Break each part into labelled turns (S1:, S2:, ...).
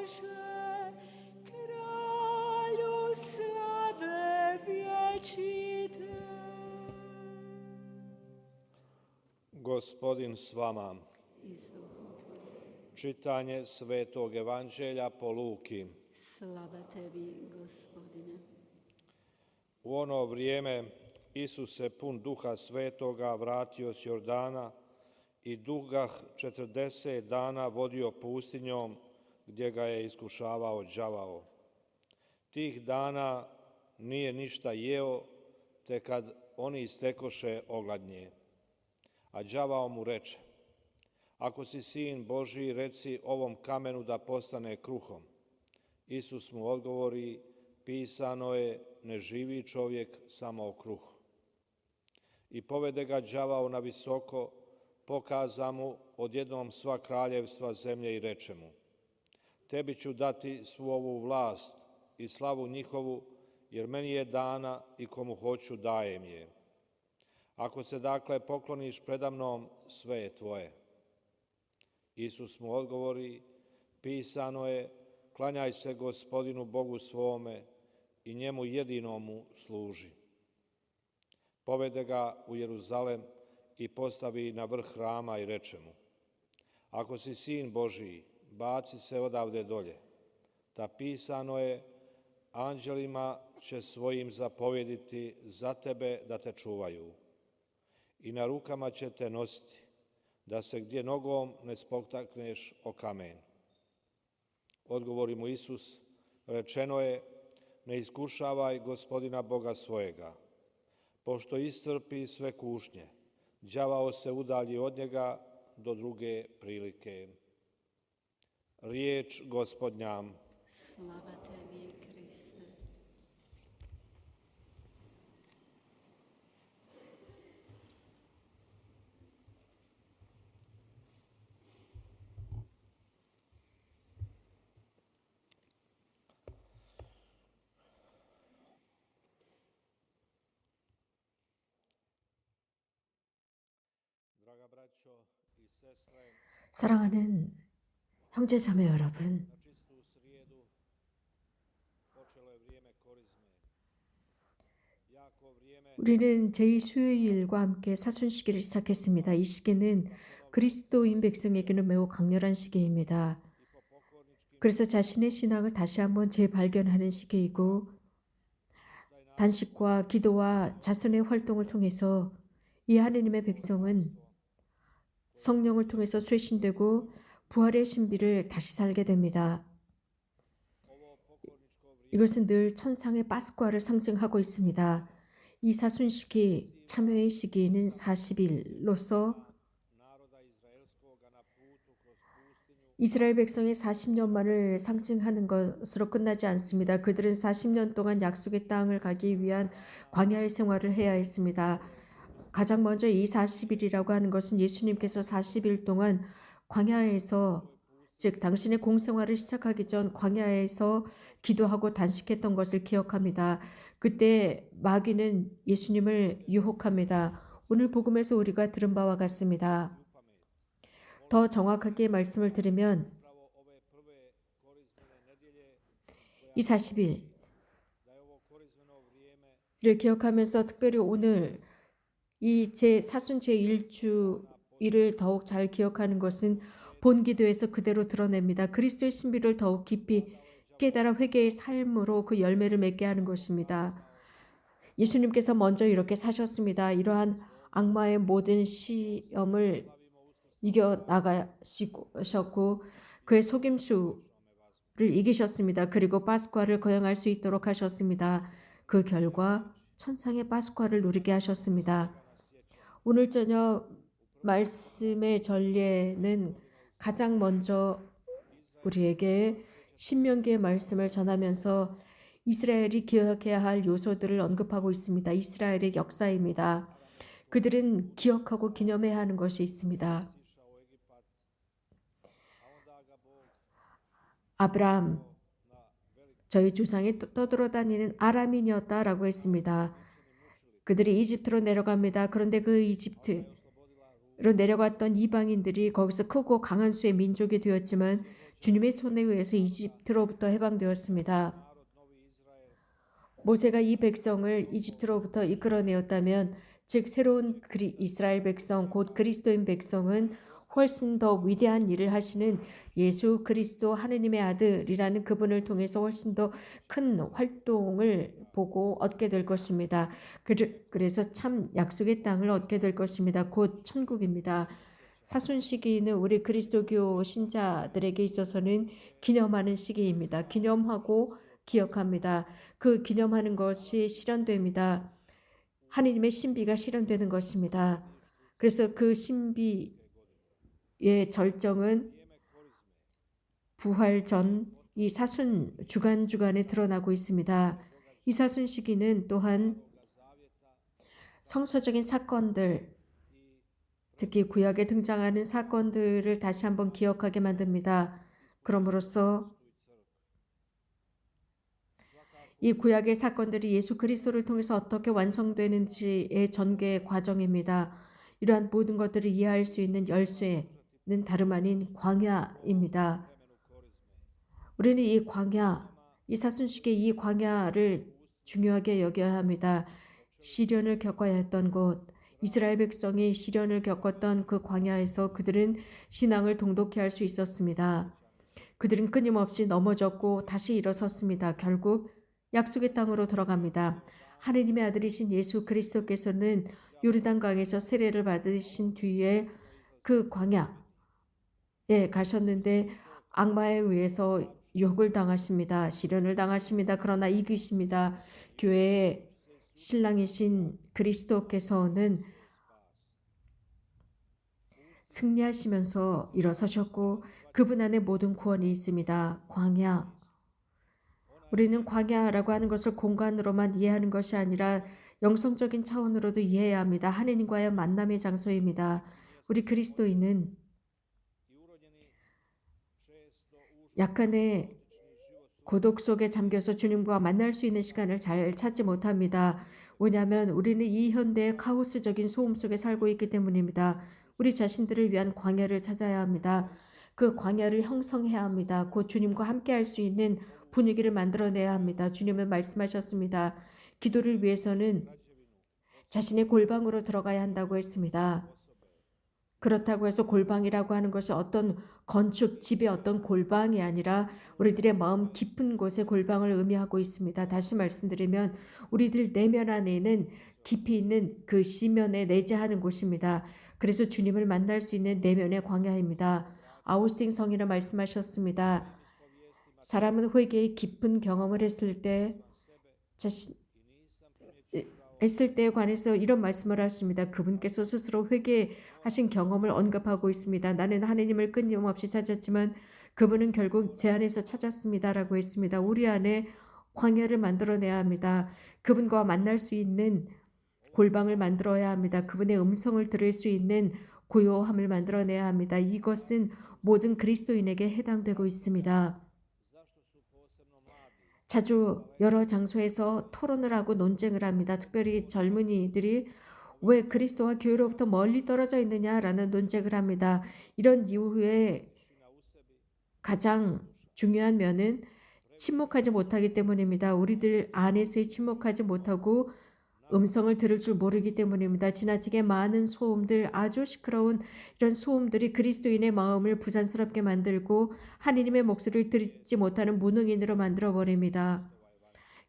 S1: Bože, Kralju slave vječite.
S2: Gospodin s vama. Čitanje Svetog Evanđelja po Luki.
S1: Slava tebi, Gospodine.
S2: U ono vrijeme Isus se pun Duha Svetoga vratio s Jordana i dugah 40 dana vodio pustinjom gdje ga je iskušavao đavao. Tih dana nije ništa jeo, te kad oni istekoše ogladnje. A đavao mu reče: ako si sin Božji, reci ovom kamenu da postane kruhom. Isus mu odgovori: pisano je, ne živi čovjek samo o kruhu. I povede ga đavao na visoko, pokaza mu odjednom sva kraljevstva zemlje i reče mu: tebi ću dati svu ovu vlast i slavu njihovu, jer meni je dana i komu hoću dajem je. Ako se dakle pokloniš predamnom, sve je tvoje. Isus mu odgovori: pisano je, klanjaj se Gospodinu Bogu svome i njemu jedinomu služi. Povede ga u Jeruzalem i postavi na vrh hrama i reče mu: ako si sin Božiji, baci se odavde dolje. Ta pisano je, anđelima će svojim zapovjediti za tebe da te čuvaju. I na rukama će te nositi, da se gdje nogom ne spotakneš o kamen. Odgovori mu Isus: rečeno je, ne iskušavaj Gospodina Boga svojega. Pošto iscrpi sve kušnje, đavao se udalji od njega do druge prilike. Riječ Gospodnja.
S1: Slava tebi, Kriste.
S3: 사랑하는 형제 자매 여러분, 우리는 제2수요일과 함께 사순시기를 시작했습니다. 이 시기는 그리스도인 백성에게는 매우 강렬한 시기입니다. 그래서 자신의 신앙을 다시 한번 재발견하는 시기이고, 단식과 기도와 자선의 활동을 통해서 이 하느님의 백성은 성령을 통해서 쇄신되고 부활의 신비를 다시 살게 됩니다. 이것은 늘 천상의 파스쿠아를 상징하고 있습니다. 이 사순시기, 참회의 시기는 40일로서 이스라엘 백성의 40년만을 상징하는 것으로 끝나지 않습니다. 그들은 40년 동안 약속의 땅을 가기 위한 광야의 생활을 해야 했습니다. 가장 먼저 이 40일이라고 하는 것은 예수님께서 40일 동안 광야에서, 즉 당신의 공생활을 시작하기 전 광야에서 기도하고 단식했던 것을 기억합니다. 그때 마귀는 예수님을 유혹합니다. 오늘 복음에서 우리가 들은 바와 같습니다. 더 정확하게 말씀을 드리면 이 40일을 기억하면서 특별히 오늘 이 사순 제1주일을 더욱 잘 기억하는 것은 본기도에서 그대로 드러냅니다. 그리스도의 신비를 더욱 깊이 깨달아 회개의 삶으로 그 열매를 맺게 하는 것입니다. 예수님께서 먼저 이렇게 사셨습니다. 이러한 악마의 모든 시험을 이겨나가셨고 그의 속임수를 이기셨습니다. 그리고 파스쿠아를 거행할 수 있도록 하셨습니다. 그 결과 천상의 파스쿠아를 누리게 하셨습니다. 오늘 저녁 말씀의 전례는 가장 먼저 우리에게 신명기의 말씀을 전하면서 이스라엘이 기억해야 할 요소들을 언급하고 있습니다. 이스라엘의 역사입니다. 그들은 기억하고 기념해야 하는 것이 있습니다. 아브라함, 저희 조상이 떠돌아다니는 아람인이었다라고 했습니다. 그들이 이집트로 내려갑니다. 그런데 그 이집트로 내려갔던 이방인들이 거기서 크고 강한 수의 민족이 되었지만 주님의 손에 의해서 이집트로부터 해방되었습니다. 모세가 이 백성을 이집트로부터 이끌어내었다면 즉 새로운 이스라엘 백성 곧 그리스도인 백성은 훨씬 더 위대한 일을 하시는 예수 그리스도 하느님의 아들이라는 그분을 통해서 훨씬 더 큰 활동을 보고 얻게 될 것입니다. 그래서 참 약속의 땅을 얻게 될 것입니다. 곧 천국입니다. 사순 시기는 우리 그리스도교 신자들에게 있어서는 기념하는 시기입니다. 기념하고 기억합니다. 그 기념하는 것이 실현됩니다. 하느님의 신비가 실현되는 것입니다. 그래서 그 신비의 절정은 부활 전 이 사순 주간에 드러나고 있습니다. 이 사순 시기는 또한 성서적인 사건들, 특히 구약에 등장하는 사건들을 다시 한번 기억하게 만듭니다. 그럼으로써 이 구약의 사건들이 예수 그리스도를 통해서 어떻게 완성되는지의 전개 과정입니다. 이러한 모든 것들을 이해할 수 있는 열쇠는 다름 아닌 광야입니다. 우리는 이 광야, 이 사순식의 이 광야를 중요하게 여겨야 합니다. 시련을 겪어야 했던 곳, 이스라엘 백성이 시련을 겪었던 그 광야에서 그들은 신앙을 동독히 할 수 있었습니다. 그들은 끊임없이 넘어졌고 다시 일어섰습니다. 결국 약속의 땅으로 들어갑니다. 하느님의 아들이신 예수 그리스도께서는 요르단강에서 세례를 받으신 뒤에 그 광야에 가셨는데 악마에 의해서 유혹을 당하십니다. 시련을 당하십니다. 그러나 이기십니다. 교회의 신랑이신 그리스도께서는 승리하시면서 일어서셨고 그분 안에 모든 구원이 있습니다. 광야. 우리는 광야라고 하는 것을 공간으로만 이해하는 것이 아니라 영성적인 차원으로도 이해해야 합니다. 하느님과의 만남의 장소입니다. 우리 그리스도인은 약간의 고독 속에 잠겨서 주님과 만날 수 있는 시간을 잘 찾지 못합니다. 왜냐하면 우리는 이 현대의 카오스적인 소음 속에 살고 있기 때문입니다. 우리 자신들을 위한 광야를 찾아야 합니다. 그 광야를 형성해야 합니다. 곧 주님과 함께 할 수 있는 분위기를 만들어내야 합니다. 주님은 말씀하셨습니다. 기도를 위해서는 자신의 골방으로 들어가야 한다고 했습니다. 그렇다고 해서 골방이라고 하는 것이 어떤 건축, 집의 어떤 골방이 아니라 우리들의 마음 깊은 곳의 골방을 의미하고 있습니다. 다시 말씀드리면 우리들 내면 안에는 깊이 있는 그 시면에 내재하는 곳입니다. 그래서 주님을 만날 수 있는 내면의 광야입니다. 아우스틴 성인은 말씀하셨습니다. 사람은 회개의 깊은 경험을 했을 때에 관해서 이런 말씀을 하십니다. 그분께서 스스로 회개하신 경험을 언급하고 있습니다. 나는 하느님을 끊임없이 찾았지만 그분은 결국 제 안에서 찾았습니다라고 했습니다. 우리 안에 광야를 만들어내야 합니다. 그분과 만날 수 있는 골방을 만들어야 합니다. 그분의 음성을 들을 수 있는 고요함을 만들어내야 합니다. 이것은 모든 그리스도인에게 해당되고 있습니다. 자주 여러 장소에서 토론을 하고 논쟁을 합니다. 특별히 젊은이들이 왜 그리스도와 교회로부터 멀리 떨어져 있느냐라는 논쟁을 합니다. 이런 이유에 가장 중요한 면은 침묵하지 못하기 때문입니다. 우리들 안에서의 침묵하지 못하고 음성을 들을 줄 모르기 때문입니다. 지나치게 많은 소음들, 아주 시끄러운 이런 소음들이 그리스도인의 마음을 부산스럽게 만들고 하느님의 목소리를 듣지 못하는 무능인으로 만들어버립니다.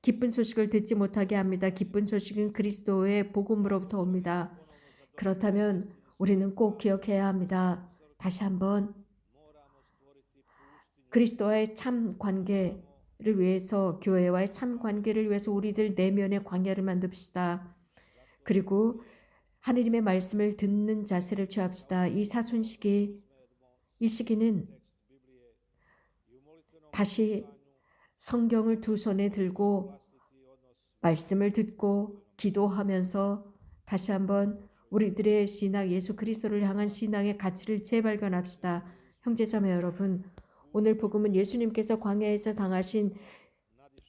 S3: 기쁜 소식을 듣지 못하게 합니다. 기쁜 소식은 그리스도의 복음으로부터 옵니다. 그렇다면 우리는 꼭 기억해야 합니다. 다시 한번 그리스도와의 참 관계를 위해서, 교회와의 참 관계를 위해서 우리들 내면의 광야를 만듭시다. 그리고 하느님의 말씀을 듣는 자세를 취합시다. 이 사순 시기, 이 시기는 다시 성경을 두 손에 들고 말씀을 듣고 기도하면서 다시 한번 우리들의 신앙, 예수 그리스도를 향한 신앙의 가치를 재발견합시다. 형제자매 여러분, 오늘 복음은 예수님께서 광야에서 당하신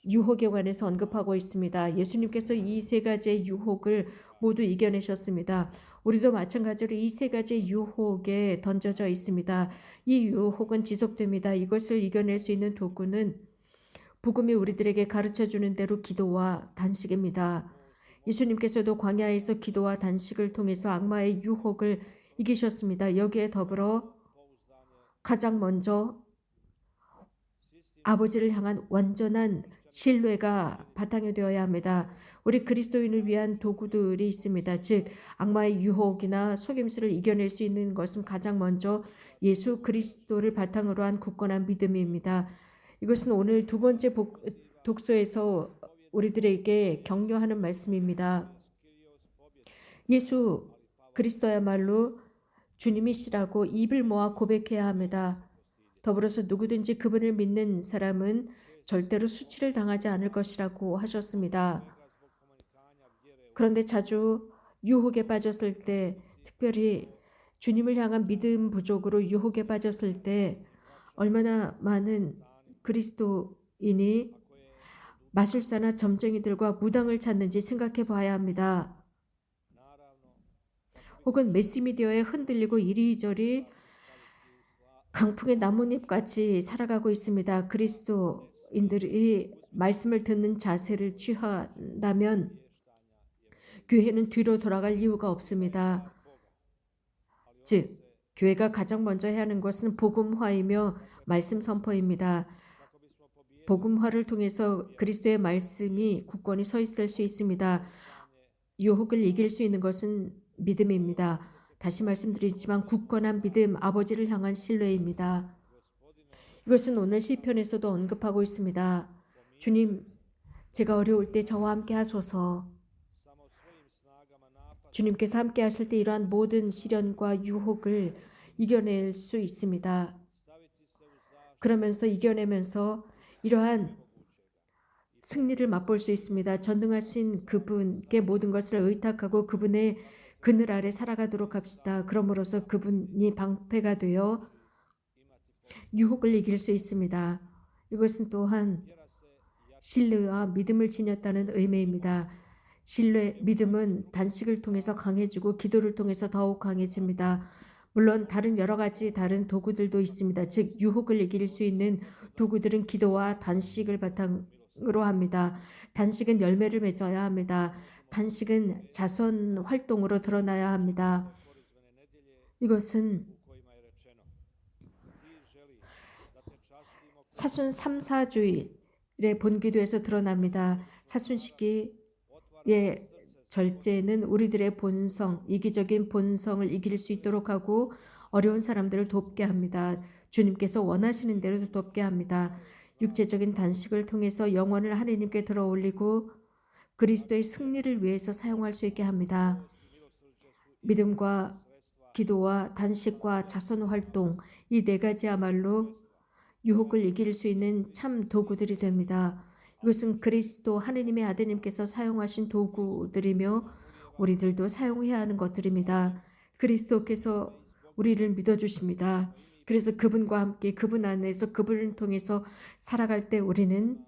S3: 유혹에 관해서 언급하고 있습니다. 예수님께서 이 세 가지의 유혹을 모두 이겨내셨습니다. 우리도 마찬가지로 이 세 가지 유혹에 던져져 있습니다. 이 유혹은 지속됩니다. 이것을 이겨낼 수 있는 도구는 복음이 우리들에게 가르쳐주는 대로 기도와 단식입니다. 예수님께서도 광야에서 기도와 단식을 통해서 악마의 유혹을 이기셨습니다. 여기에 더불어 가장 먼저 아버지를 향한 완전한 신뢰가 바탕이 되어야 합니다. 우리 그리스도인을 위한 도구들이 있습니다. 즉 악마의 유혹이나 속임수를 이겨낼 수 있는 것은 가장 먼저 예수 그리스도를 바탕으로 한 굳건한 믿음입니다. 이것은 오늘 두 번째 독서에서 우리들에게 격려하는 말씀입니다. 예수 그리스도야말로 주님이시라고 입을 모아 고백해야 합니다. 더불어서 누구든지 그분을 믿는 사람은 절대로 수치를 당하지 않을 것이라고 하셨습니다. 그런데 자주 유혹에 빠졌을 때, 특별히 주님을 향한 믿음 부족으로 유혹에 빠졌을 때 얼마나 많은 그리스도인이 마술사나 점쟁이들과 무당을 찾는지 생각해 봐야 합니다. 혹은 매스미디어에 흔들리고 이리저리 강풍의 나뭇잎같이 살아가고 있습니다. 그리스도인들이 말씀을 듣는 자세를 취한다면 교회는 뒤로 돌아갈 이유가 없습니다. 즉, 교회가 가장 먼저 해야 하는 것은 복음화이며 말씀 선포입니다. 복음화를 통해서 그리스도의 말씀이 굳건히 서 있을 수 있습니다. 유혹을 이길 수 있는 것은 믿음입니다. 다시 말씀드리지만 굳건한 믿음, 아버지를 향한 신뢰입니다. 이것은 오늘 시편에서도 언급하고 있습니다. 주님, 제가 어려울 때 저와 함께 하소서. 주님께서 함께 하실 때 이러한 모든 시련과 유혹을 이겨낼 수 있습니다. 그러면서 이겨내면서 이러한 승리를 맛볼 수 있습니다. 전능하신 그분께 모든 것을 의탁하고 그분의 그늘 아래 살아가도록 합시다. 그러므로서 그분이 방패가 되어 유혹을 이길 수 있습니다. 이것은 또한 신뢰와 믿음을 지녔다는 의미입니다. 신뢰, 믿음은 단식을 통해서 강해지고 기도를 통해서 더욱 강해집니다. 물론 다른 여러 가지 다른 도구들도 있습니다. 즉 유혹을 이길 수 있는 도구들은 기도와 단식을 바탕으로 합니다. 단식은 열매를 맺어야 합니다. 단식은 자선 활동으로 드러나야 합니다. 이것은 사순 3, 4주일의 본기도에서 드러납니다. 사순시기의 절제는 우리들의 본성, 이기적인 본성을 이길 수 있도록 하고 어려운 사람들을 돕게 합니다. 주님께서 원하시는 대로 돕게 합니다. 육체적인 단식을 통해서 영혼을 하나님께 들어올리고 그리스도의 승리를 위해서 사용할 수 있게 합니다. 믿음과 기도와 단식과 자선 활동, 이 네 가지야말로 유혹을 이길 수 있는 참 도구들이 됩니다. 이것은 그리스도 하느님의 아드님께서 사용하신 도구들이며 우리들도 사용해야 하는 것들입니다. 그리스도께서 우리를 믿어주십니다. 그래서 그분과 함께 그분 안에서 그분을 통해서 살아갈 때 우리는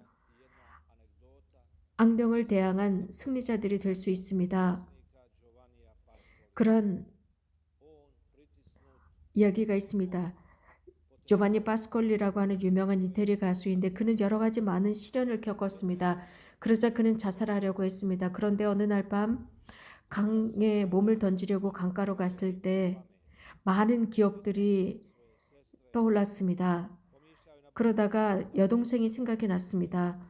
S3: 악령을 대항한 승리자들이 될 수 있습니다. 그런 이야기가 있습니다. 조바니 파스콜리라고 하는 유명한 이태리 가수인데 그는 여러 가지 많은 시련을 겪었습니다. 그러자 그는 자살하려고 했습니다. 그런데 어느 날 밤 강에 몸을 던지려고 강가로 갔을 때 많은 기억들이 떠올랐습니다. 그러다가 여동생이 생각이 났습니다.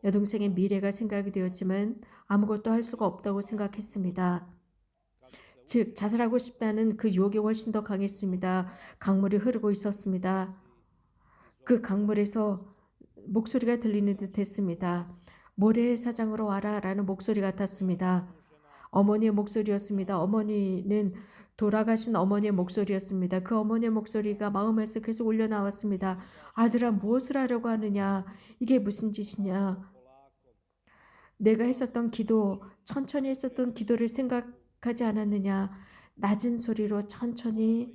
S3: 여동생의 미래가 생각이 되었지만 아무것도 할 수가 없다고 생각했습니다. 즉 자살하고 싶다는 그 유혹이 훨씬 더 강했습니다. 강물이 흐르고 있었습니다. 그 강물에서 목소리가 들리는 듯 했습니다. 모래사장으로 와라 라는 목소리 같았습니다. 어머니의 목소리였습니다. 어머니는 돌아가신 어머니의 목소리였습니다. 그 어머니의 목소리가 마음에서 계속 울려나왔습니다. 아들아, 무엇을 하려고 하느냐? 이게 무슨 짓이냐? 내가 했었던 기도, 천천히 했었던 기도를 생각하지 않았느냐? 낮은 소리로 천천히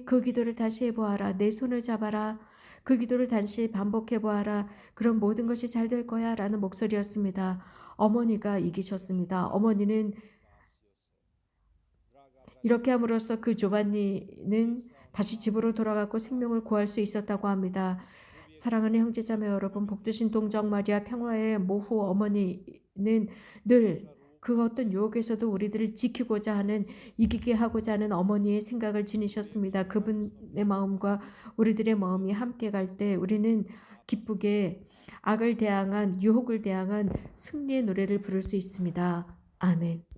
S3: 그 기도를 다시 해보아라. 내 손을 잡아라. 그 기도를 다시 반복해보아라. 그럼 모든 것이 잘 될 거야 라는 목소리였습니다. 어머니가 이기셨습니다. 어머니는 이렇게 함으로써 그 조반니는 다시 집으로 돌아가고 생명을 구할 수 있었다고 합니다. 사랑하는 형제자매 여러분, 복되신 동정 마리아 평화의 모후 어머니는 늘 그 어떤 유혹에서도 우리들을 지키고자 하는, 이기게 하고자 하는 어머니의 생각을 지니셨습니다. 그분의 마음과 우리들의 마음이 함께 갈 때 우리는 기쁘게 악을 대항한, 유혹을 대항한 승리의 노래를 부를 수 있습니다. 아멘.